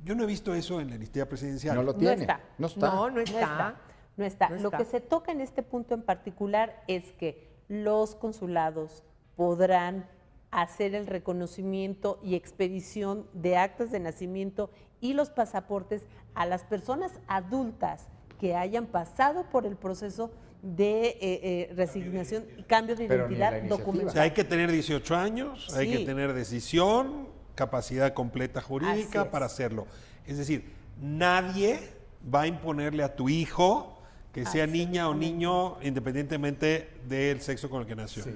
Yo no he visto eso en la iniciativa presidencial. No lo tiene. No está. No está. No, no está. No está. No Lo está. que se toca en este punto en particular es que los consulados podrán hacer el reconocimiento y expedición de actas de nacimiento y los pasaportes a las personas adultas que hayan pasado por el proceso de resignación y cambio de Pero ni en la identidad iniciativa. O documental. sea, hay que tener 18 años, hay Sí. que tener decisión, capacidad completa jurídica Así es. para hacerlo. Es decir, nadie va a imponerle a tu hijo que sea niña o niño independientemente del sexo con el que nació. Sí.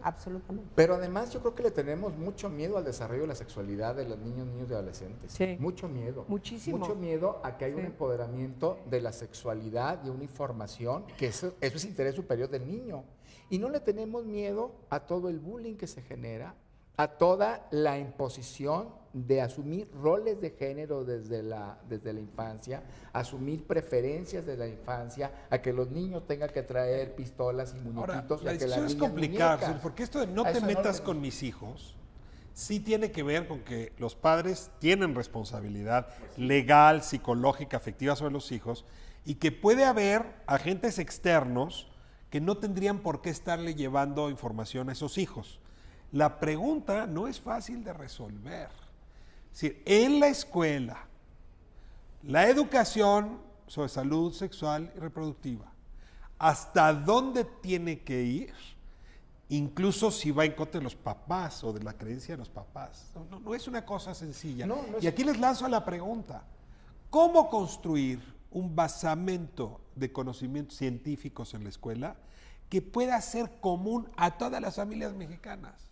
Absolutamente. Pero además yo creo que le tenemos mucho miedo al desarrollo de la sexualidad de los niños, niños y adolescentes. Sí. Mucho miedo. Muchísimo. Mucho miedo a que haya un Sí. empoderamiento de la sexualidad y una información, que eso es interés superior del niño. Y no le tenemos miedo a todo el bullying que se genera, a toda la imposición de asumir roles de género desde la infancia, asumir preferencias de la infancia, a que los niños tengan que traer pistolas y Ahora, muñequitos. y la a que las discusión es niñas complicada, muñecas. porque esto de no A te eso metas le- con mis hijos, sí tiene que ver con que los padres tienen responsabilidad legal, psicológica, afectiva sobre los hijos y que puede haber agentes externos que no tendrían por qué estarle llevando información a esos hijos. La pregunta no es fácil de resolver. Es decir, en la escuela, la educación sobre salud sexual y reproductiva, ¿hasta dónde tiene que ir? Incluso si va en contra de los papás o de la creencia de los papás. No es una cosa sencilla. No, no es- Y aquí les lanzo la pregunta. ¿Cómo construir un basamento de conocimientos científicos en la escuela que pueda ser común a todas las familias mexicanas?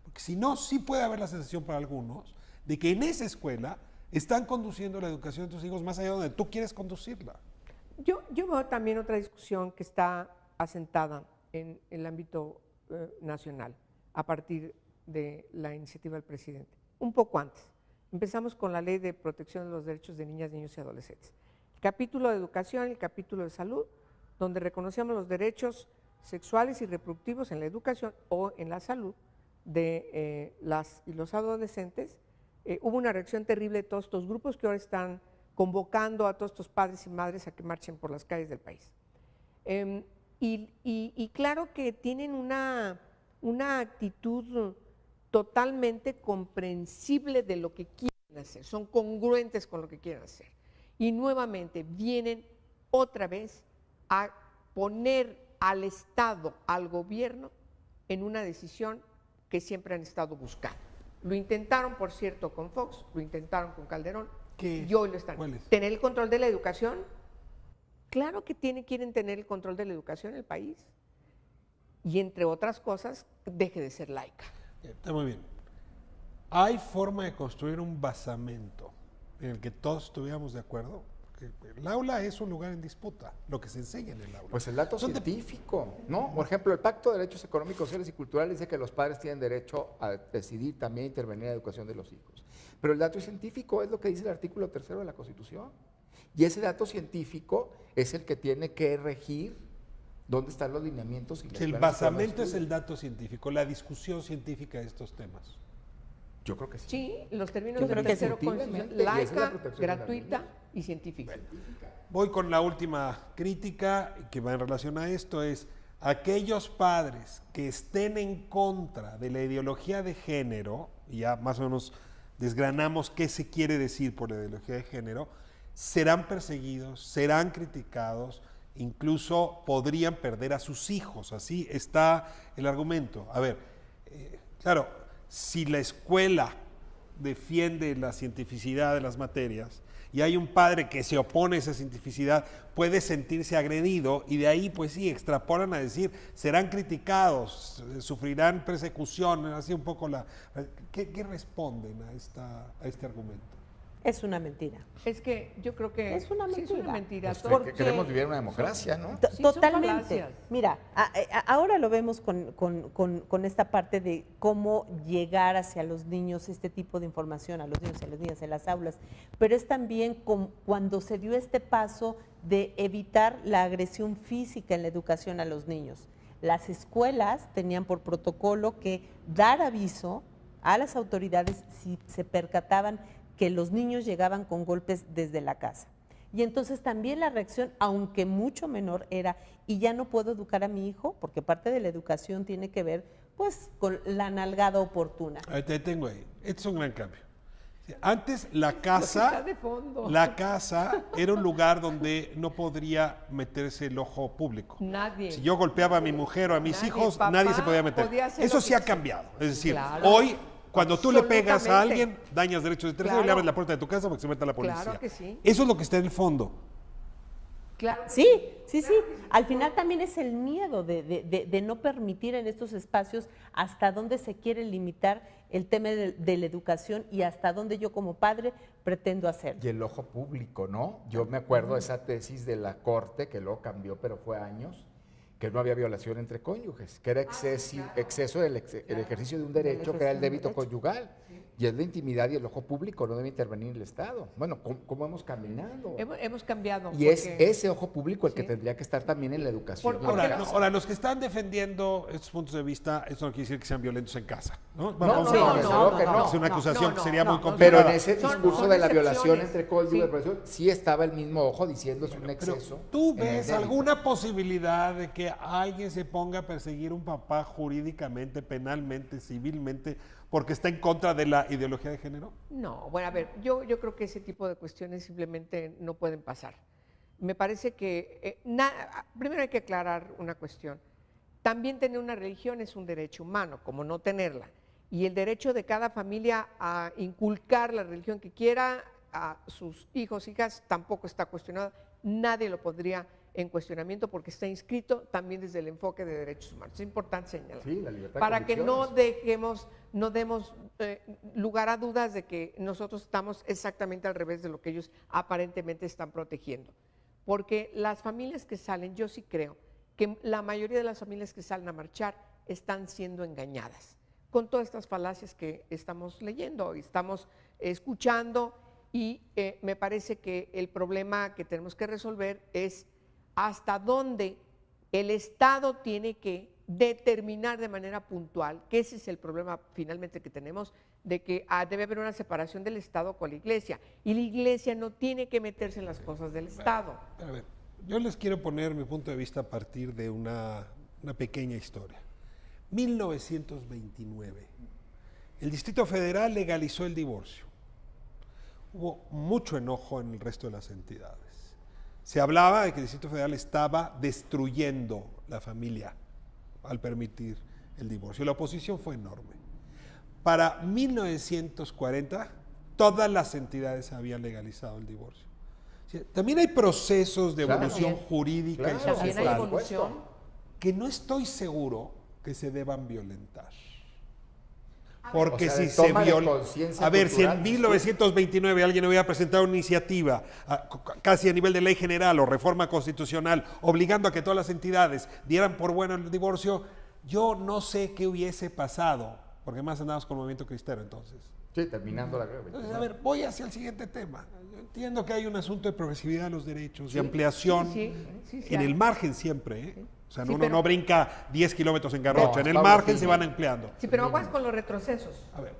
Porque si no, sí puede haber la sensación para algunos de que en esa escuela están conduciendo la educación de tus hijos más allá de donde tú quieres conducirla. Yo veo también otra discusión que está asentada en el ámbito nacional a partir de la iniciativa del presidente. Un poco antes. Empezamos con la Ley de Protección de los Derechos de Niñas, Niños y Adolescentes. El capítulo de educación y el capítulo de salud, donde reconocíamos los derechos sexuales y reproductivos en la educación o en la salud de las y los adolescentes. Hubo una reacción terrible de todos estos grupos que ahora están convocando a todos estos padres y madres a que marchen por las calles del país. Y claro que tienen una actitud totalmente comprensible de lo que quieren hacer, son congruentes con lo que quieren hacer. Y nuevamente vienen otra vez a poner al Estado, al gobierno, en una decisión que siempre han estado buscando. Lo intentaron, por cierto, con Fox, lo intentaron con Calderón, ¿Qué es? y hoy lo están. ¿Cuál es? ¿Tener el control de la educación? Claro que quieren tener el control de la educación en el país. Y entre otras cosas, deje de ser laica. Está muy bien. ¿Hay forma de construir un basamento en el que todos estuviéramos de acuerdo? El aula es un lugar en disputa, lo que se enseña en el aula. Pues el dato científico, ¿no? Por ejemplo, el Pacto de Derechos Económicos, Sociales y Culturales dice que los padres tienen derecho a decidir también intervenir en la educación de los hijos. Pero el dato científico es lo que dice el artículo 3º de la Constitución. Y ese dato científico es el que tiene que regir dónde están los lineamientos. Y el basamento es el dato científico, la discusión científica de estos temas. Yo creo que sí. Sí, los términos del tercero constitución, laica, gratuita y científica. Voy con la última crítica que va en relación a esto, es aquellos padres que estén en contra de la ideología de género, y ya más o menos desgranamos qué se quiere decir por la ideología de género, serán perseguidos, serán criticados, incluso podrían perder a sus hijos. Así está el argumento. A ver, claro, si la escuela defiende la cientificidad de las materias y hay un padre que se opone a esa cientificidad, puede sentirse agredido y de ahí, pues sí, extrapolan a decir, serán criticados, sufrirán persecución, así un poco la... ¿Qué responden a este argumento? Es una mentira. Es que yo creo que es una mentira. Sí, es una mentira. Pues porque queremos vivir en una democracia, ¿no? Sí, totalmente. Mira, ahora lo vemos con esta parte de cómo llegar hacia los niños este tipo de información, a los niños y a las niñas en las aulas, pero es también cuando se dio este paso de evitar la agresión física en la educación a los niños. Las escuelas tenían por protocolo que dar aviso a las autoridades si se percataban que los niños llegaban con golpes desde la casa. Y entonces también la reacción, aunque mucho menor, era, y ya no puedo educar a mi hijo, porque parte de la educación tiene que ver, pues, con la nalgada oportuna. Te tengo ahí. Este es un gran cambio. Antes la casa era un lugar donde no podría meterse el ojo público. Nadie. Si yo golpeaba a mi mujer o a mis hijos, nadie se podía meter. Eso sí ha cambiado. Es decir, claro. Hoy... Cuando tú le pegas a alguien, dañas derechos de tercero y le abres la puerta de tu casa porque se meta la policía. Claro que sí. Eso es lo que está en el fondo. Claro. Sí. Al final también es el miedo de no permitir en estos espacios hasta dónde se quiere limitar el tema de la educación y hasta dónde yo como padre pretendo hacerlo. Y el ojo público, ¿no? Yo me acuerdo de esa tesis de la Corte, que luego cambió, pero fue años, que no había violación entre cónyuges, que era exceso del ejercicio de un derecho, que era el débito conyugal. Y es la intimidad y el ojo público, no debe intervenir el Estado. Bueno, ¿cómo hemos caminado? Hemos cambiado. Y es ese ojo público el que tendría que estar también en la educación. Ahora, los que están defendiendo estos puntos de vista, eso no quiere decir que sean violentos en casa, ¿no? No. Es una acusación que sería muy complicada. Pero en ese discurso de la violación entre cónyuges, sí estaba el mismo ojo diciendo es un exceso. Pero, ¿tú ves alguna posibilidad de que alguien se ponga a perseguir a un papá jurídicamente, penalmente, civilmente, porque está en contra de la ideología de género? No, bueno, a ver, yo creo que ese tipo de cuestiones simplemente no pueden pasar. Me parece que, primero hay que aclarar una cuestión. También tener una religión es un derecho humano, como no tenerla. Y el derecho de cada familia a inculcar la religión que quiera a sus hijos, hijas, tampoco está cuestionado. Nadie lo pondría en cuestionamiento porque está inscrito también desde el enfoque de derechos humanos. Es importante señalar. Sí, la libertad para que no demos lugar a dudas de que nosotros estamos exactamente al revés de lo que ellos aparentemente están protegiendo. Porque las familias que salen, yo sí creo que la mayoría de las familias que salen a marchar están siendo engañadas con todas estas falacias que estamos leyendo y estamos escuchando, y me parece que el problema que tenemos que resolver es hasta dónde el Estado tiene que determinar de manera puntual, que ese es el problema finalmente que tenemos, de que debe haber una separación del Estado con la Iglesia, y la Iglesia no tiene que meterse en las cosas del Estado. A ver, yo les quiero poner mi punto de vista a partir de una pequeña historia. 1929, el Distrito Federal legalizó el divorcio. Hubo mucho enojo en el resto de las entidades. Se hablaba de que el Distrito Federal estaba destruyendo la familia al permitir el divorcio. La oposición fue enorme. Para 1940, todas las entidades habían legalizado el divorcio. También hay procesos de evolución jurídica y social que no estoy seguro que se deban violentar. Porque O sea, si de se toma de viola. conciencia A ver, si en cultural, 1929 alguien hubiera presentado una iniciativa casi a nivel de ley general o reforma constitucional, obligando a que todas las entidades dieran por bueno el divorcio, yo no sé qué hubiese pasado, porque más andamos con el movimiento cristero entonces. Sí, terminando la guerra. Entonces, a ver, voy hacia el siguiente tema. Yo entiendo que hay un asunto de progresividad de los derechos, de ampliación, sí, en el hay. margen siempre, ¿eh? O sea, Sí, uno pero- no brinca 10 kilómetros en garrocha, No, en el Pablo, margen sí. se van empleando. Sí, pero aguas con los retrocesos. A ver,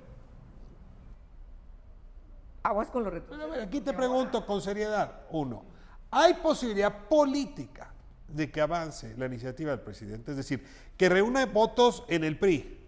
Aguas con los retrocesos. a ver, aquí te pregunto con seriedad. Uno, ¿hay posibilidad política de que avance la iniciativa del presidente? Es decir, que reúna votos en el PRI,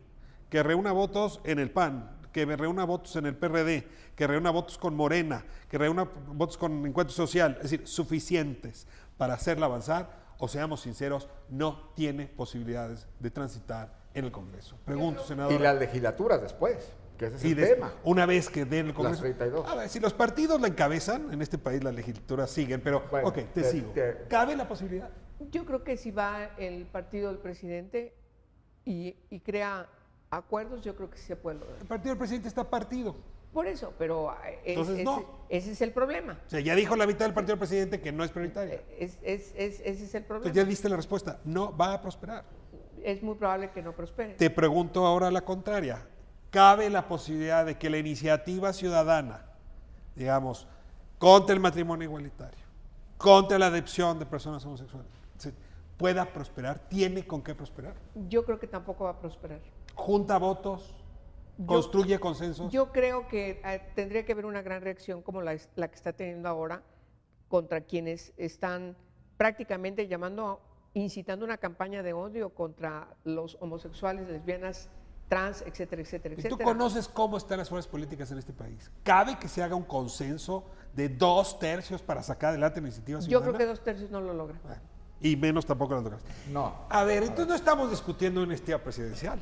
que reúna votos en el PAN, que reúna votos en el PRD, que reúna votos con Morena, que reúna votos con Encuentro Social, es decir, suficientes para hacerla avanzar, o seamos sinceros, no tiene posibilidades de transitar en el Congreso. Pregunto, senador. Y las legislaturas después, que ese es Y el de- tema. una vez que den el Congreso. 32. A ver, si los partidos la encabezan, en este país las legislaturas siguen, pero, Bueno, ok, te sigo. ¿Cabe la posibilidad? Yo creo que si va el partido del presidente y crea acuerdos, yo creo que sí se puede lograr. El partido del presidente está partido. Por eso, pero Entonces, no. ese es el problema. O sea, ya dijo la mitad del partido del presidente que no es prioritaria. Ese es el problema. Entonces ya viste la respuesta, no va a prosperar. Es muy probable que no prospere. Te pregunto ahora la contraria. ¿Cabe la posibilidad de que la iniciativa ciudadana, digamos, contra el matrimonio igualitario, contra la adopción de personas homosexuales, pueda prosperar? ¿Tiene con qué prosperar? Yo creo que tampoco va a prosperar. ¿Junta votos? ¿Construye consensos? Yo creo que tendría que haber una gran reacción como la que está teniendo ahora contra quienes están prácticamente incitando una campaña de odio contra los homosexuales, lesbianas, trans, etcétera, etcétera, ¿Y tú etcétera. conoces cómo están las fuerzas políticas en este país? ¿Cabe que se haga un consenso de 2/3 para sacar adelante la iniciativa Yo ciudadana? creo que 2/3 no lo logra. Bueno, y menos tampoco las drogas. No. A ver, entonces no estamos discutiendo una iniciativa presidencial.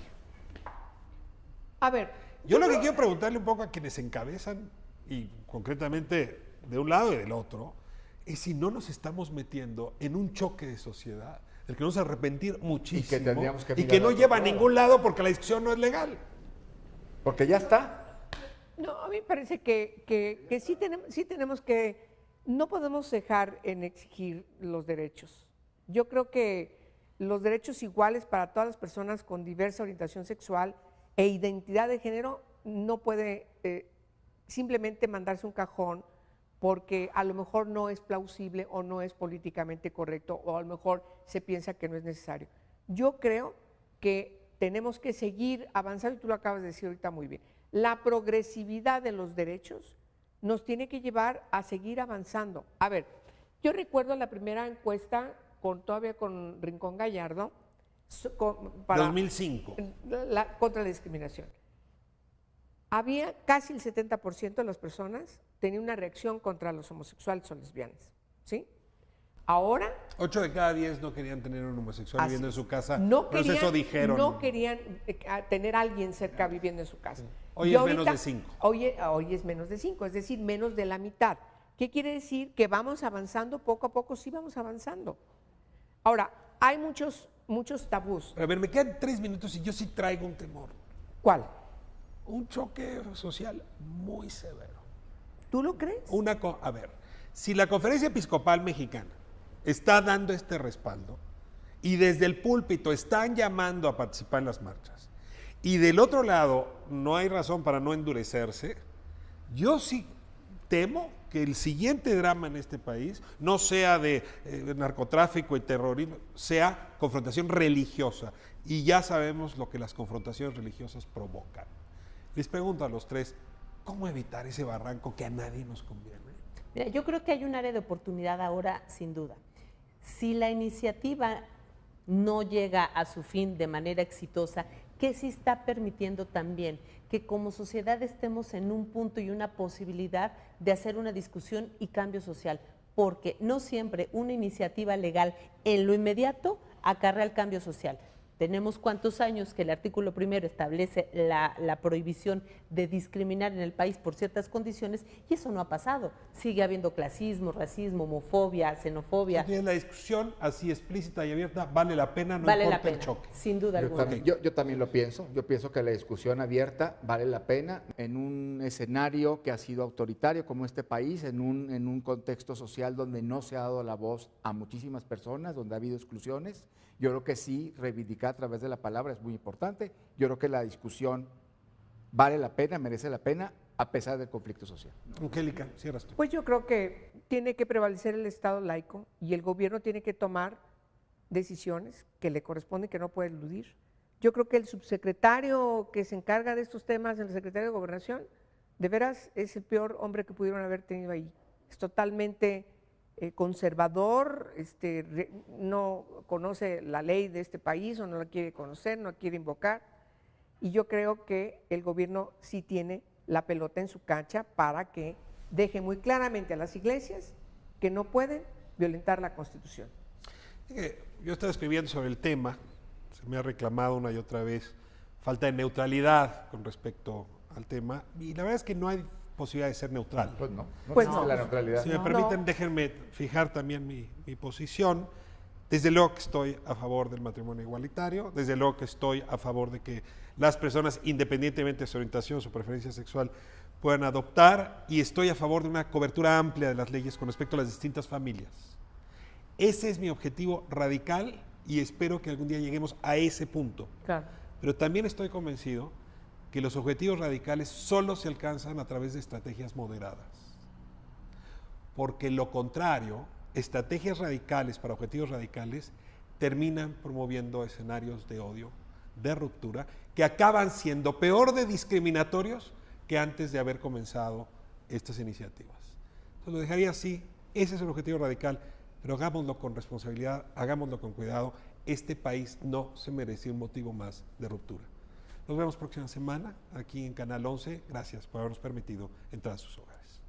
A ver, Yo lo que quiero preguntarle un poco a quienes encabezan, y concretamente de un lado y del otro, es si no nos estamos metiendo en un choque de sociedad del que nos vamos a arrepentir muchísimo tendríamos que y mirar que no a otro lleva a lado. ningún lado porque la discusión no es legal. Porque ya está. no, a mí me parece que sí tenemos que, no podemos dejar en exigir los derechos. Yo creo que los derechos iguales para todas las personas con diversa orientación sexual e identidad de género no puede simplemente mandarse un cajón porque a lo mejor no es plausible o no es políticamente correcto o a lo mejor se piensa que no es necesario. Yo creo que tenemos que seguir avanzando y tú lo acabas de decir ahorita muy bien. La progresividad de los derechos nos tiene que llevar a seguir avanzando. A ver, yo recuerdo la primera encuesta todavía con Rincón Gallardo para 2005. contra la discriminación. Había casi el 70% de las personas tenía una reacción contra los homosexuales o lesbianas, ¿sí? Ahora 8 de cada 10 no querían tener un homosexual así viviendo en es. su casa. No Pero querían, eso dijeron. no querían tener a alguien cerca viviendo en su casa. Hoy Y es menos de 5. Hoy es menos de 5, es decir, menos de la mitad. ¿Qué quiere decir? Que vamos avanzando poco a poco, sí vamos avanzando. Ahora, hay muchos tabús. A ver, me quedan 3 minutos y yo sí traigo un temor. ¿Cuál? Un choque social muy severo. ¿Tú lo crees? A ver, si la Conferencia Episcopal Mexicana está dando este respaldo y desde el púlpito están llamando a participar en las marchas y del otro lado no hay razón para no endurecerse, yo sí temo que el siguiente drama en este país no sea de narcotráfico y terrorismo, sea confrontación religiosa. Y ya sabemos lo que las confrontaciones religiosas provocan. Les pregunto a los tres, ¿cómo evitar ese barranco que a nadie nos conviene? Mira, yo creo que hay un área de oportunidad ahora, sin duda. Si la iniciativa no llega a su fin de manera exitosa, ¿qué sí está permitiendo también? Que como sociedad estemos en un punto y una posibilidad de hacer una discusión y cambio social, porque no siempre una iniciativa legal en lo inmediato acarrea el cambio social. Tenemos cuántos años que el artículo primero establece la prohibición de discriminar en el país por ciertas condiciones y eso no ha pasado. Sigue habiendo clasismo, racismo, homofobia, xenofobia. Entonces, la discusión así explícita y abierta vale la pena, no Vale importa la pena, el choque. sin duda alguna. Yo también lo pienso. Yo pienso que la discusión abierta vale la pena en un escenario que ha sido autoritario como este país, en un contexto social donde no se ha dado la voz a muchísimas personas, donde ha habido exclusiones. Yo creo que sí, reivindicar a través de la palabra es muy importante. Yo creo que la discusión vale la pena, merece la pena, a pesar del conflicto social. Angélica, cierras tú. Pues yo creo que tiene que prevalecer el Estado laico y el gobierno tiene que tomar decisiones que le corresponden, que no puede eludir. Yo creo que el subsecretario que se encarga de estos temas, el secretario de Gobernación, de veras es el peor hombre que pudieron haber tenido ahí. Es totalmente conservador, no conoce la ley de este país o no la quiere conocer, no la quiere invocar. Y yo creo que el gobierno sí tiene la pelota en su cancha para que deje muy claramente a las iglesias que no pueden violentar la Constitución. Yo estaba escribiendo sobre el tema, se me ha reclamado una y otra vez falta de neutralidad con respecto al tema, y la verdad es que no hay posibilidad de ser neutral. Pues no, Pues existe no. la neutralidad. Si me permiten, déjenme fijar también mi posición. Desde luego que estoy a favor del matrimonio igualitario, desde luego que estoy a favor de que las personas, independientemente de su orientación, su preferencia sexual, puedan adoptar, y estoy a favor de una cobertura amplia de las leyes con respecto a las distintas familias. Ese es mi objetivo radical y espero que algún día lleguemos a ese punto. Claro. Pero también estoy convencido que los objetivos radicales solo se alcanzan a través de estrategias moderadas. Porque lo contrario, estrategias radicales para objetivos radicales terminan promoviendo escenarios de odio, de ruptura, que acaban siendo peor de discriminatorios que antes de haber comenzado estas iniciativas. Entonces lo dejaría así, ese es el objetivo radical, pero hagámoslo con responsabilidad, hagámoslo con cuidado. Este país no se merece un motivo más de ruptura. Nos vemos próxima semana aquí en Canal 11. Gracias por habernos permitido entrar a sus hogares.